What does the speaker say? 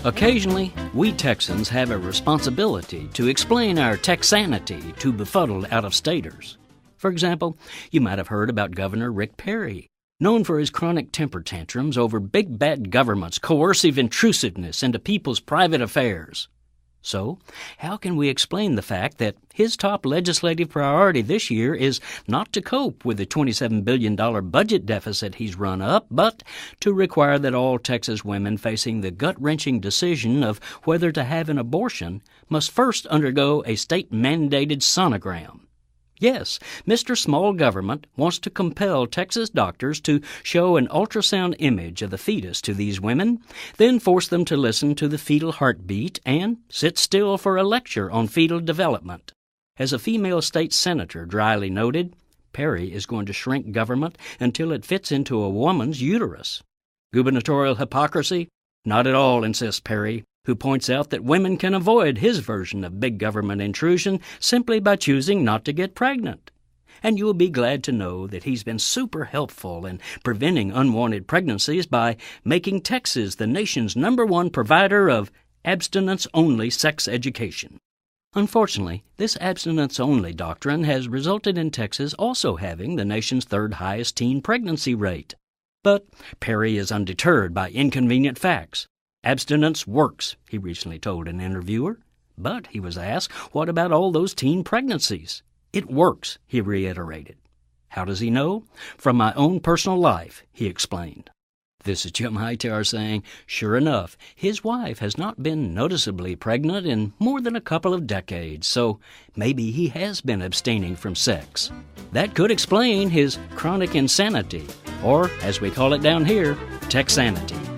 Occasionally, we Texans have a responsibility to explain our TEXANITY to befuddled out-of-staters. For example, you might have heard about Governor Rick Perry, known for his chronic temper tantrums over big bad government's coercive intrusiveness into people's private affairs. So, how can we explain the fact that his top legislative priority this year is not to cope with the $27 billion budget deficit he's run up, but to require that all Texas women facing the gut-wrenching decision of whether to have an abortion must first undergo a state-mandated sonogram? Yes, Mr. Small Government wants to compel Texas doctors to show an ultrasound image of the fetus to these women, then force them to listen to the fetal heartbeat and sit still for a lecture on fetal development. As a female state senator dryly noted, Perry is going to shrink government until it fits into a woman's uterus. Gubernatorial hypocrisy? Not at all, insists Perry, who points out that women can avoid his version of big government intrusion simply by choosing not to get pregnant. And you'll be glad to know that he's been super helpful in preventing unwanted pregnancies by making Texas the nation's #1 provider of abstinence-only sex education. Unfortunately, this abstinence-only doctrine has resulted in Texas also having the nation's third highest teen pregnancy rate. But Perry is undeterred by inconvenient facts. Abstinence works, he recently told an interviewer. But, he was asked, what about all those teen pregnancies? It works, he reiterated. How does he know? From my own personal life, he explained. This is Jim Hightower saying, sure enough, his wife has not been noticeably pregnant in more than a couple of decades, so maybe he has been abstaining from sex. That could explain his chronic insanity, or, as we call it down here, TEXANITY.